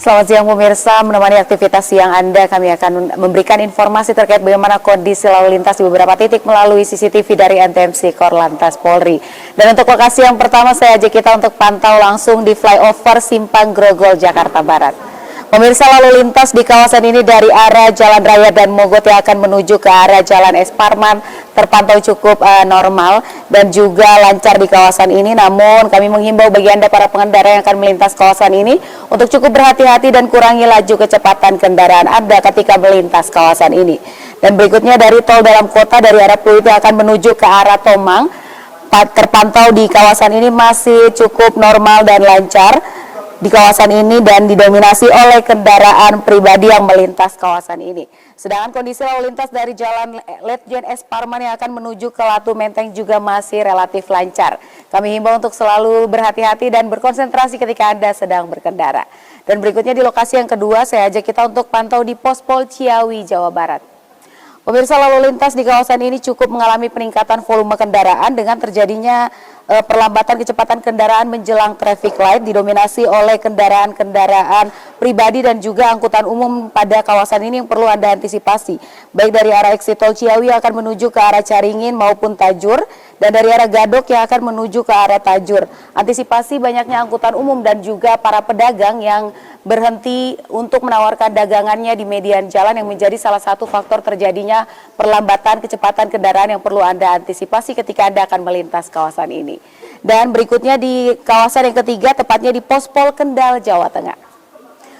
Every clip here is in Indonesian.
Selamat siang pemirsa, menemani aktivitas siang Anda, kami akan memberikan informasi terkait bagaimana kondisi lalu lintas di beberapa titik melalui CCTV dari NTMC Korlantas Polri. Dan untuk lokasi yang pertama saya ajak kita untuk pantau langsung di flyover Simpang Grogol, Jakarta Barat. Pemirsa, lalu lintas di kawasan ini dari arah Jalan Raya dan Mogot yang akan menuju ke arah Jalan Es Parman terpantau cukup normal dan juga lancar di kawasan ini. Namun kami menghimbau bagi Anda para pengendara yang akan melintas kawasan ini untuk cukup berhati-hati dan kurangi laju kecepatan kendaraan Anda ketika melintas kawasan ini. Dan berikutnya dari tol dalam kota dari arah Pluit yang akan menuju ke arah Tomang terpantau di kawasan ini masih cukup normal dan lancar di kawasan ini dan didominasi oleh kendaraan pribadi yang melintas kawasan ini. Sedangkan kondisi lalu lintas dari Jalan Letjen Es Parman yang akan menuju ke Latu Menteng juga masih relatif lancar. Kami himbau untuk selalu berhati-hati dan berkonsentrasi ketika Anda sedang berkendara. Dan berikutnya di lokasi yang kedua saya ajak kita untuk pantau di Pospol Ciawi, Jawa Barat. Pemirsa, lalu lintas di kawasan ini cukup mengalami peningkatan volume kendaraan dengan terjadinya perlambatan kecepatan kendaraan menjelang traffic light didominasi oleh kendaraan-kendaraan pribadi dan juga angkutan umum pada kawasan ini yang perlu Anda antisipasi. Baik dari arah exit tol Ciawi yang akan menuju ke arah Caringin maupun Tajur dan dari arah Gadok yang akan menuju ke arah Tajur. Antisipasi banyaknya angkutan umum dan juga para pedagang yang berhenti untuk menawarkan dagangannya di median jalan yang menjadi salah satu faktor terjadinya perlambatan kecepatan kendaraan yang perlu Anda antisipasi ketika Anda akan melintas kawasan ini. Dan berikutnya di kawasan yang ketiga, tepatnya di Pospol Kendal, Jawa Tengah.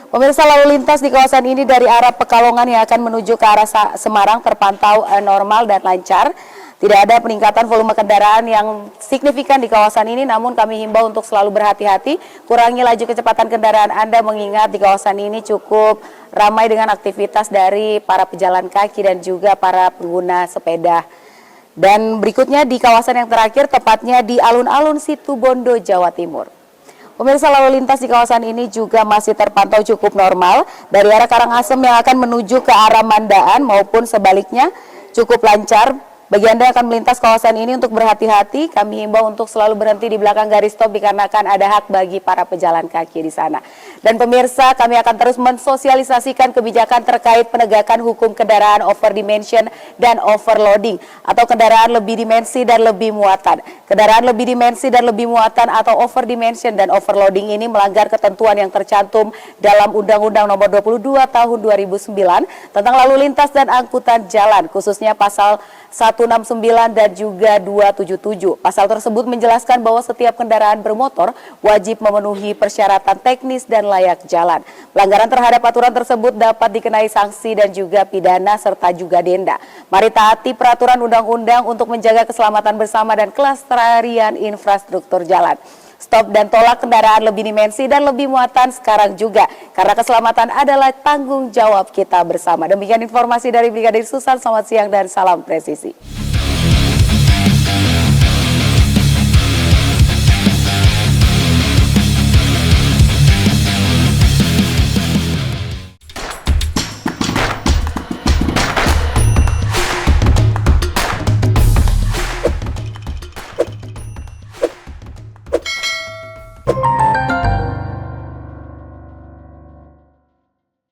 Pemirsa, lalu lintas di kawasan ini dari arah Pekalongan yang akan menuju ke arah Semarang terpantau normal dan lancar. Tidak ada peningkatan volume kendaraan yang signifikan di kawasan ini, namun kami himbau untuk selalu berhati-hati, kurangi laju kecepatan kendaraan Anda mengingat di kawasan ini cukup ramai dengan aktivitas dari para pejalan kaki dan juga para pengguna sepeda. Dan berikutnya di kawasan yang terakhir, tepatnya di alun-alun Situbondo, Jawa Timur. Pemirsa, lalu lintas di kawasan ini juga masih terpantau cukup normal dari arah Karangasem yang akan menuju ke arah Mandaan maupun sebaliknya cukup lancar. Bagi Anda yang akan melintas kawasan ini untuk berhati-hati, kami himbau untuk selalu berhenti di belakang garis stop dikarenakan ada hak bagi para pejalan kaki di sana. Dan pemirsa, kami akan terus mensosialisasikan kebijakan terkait penegakan hukum kendaraan over dimension dan overloading atau kendaraan lebih dimensi dan lebih muatan. Kendaraan lebih dimensi dan lebih muatan atau over dimension dan overloading ini melanggar ketentuan yang tercantum dalam Undang-Undang Nomor 22 Tahun 2009 tentang lalu lintas dan angkutan jalan, khususnya pasal 169 dan juga 277. Pasal tersebut menjelaskan bahwa setiap kendaraan bermotor wajib memenuhi persyaratan teknis dan layak jalan. Pelanggaran terhadap aturan tersebut dapat dikenai sanksi dan juga pidana serta juga denda. Mari taati peraturan undang-undang untuk menjaga keselamatan bersama dan kelestarian infrastruktur jalan. Stop dan tolak kendaraan lebih dimensi dan lebih muatan sekarang juga, karena keselamatan adalah tanggung jawab kita bersama. Demikian informasi dari Brigadir Susan, selamat siang dan salam presisi.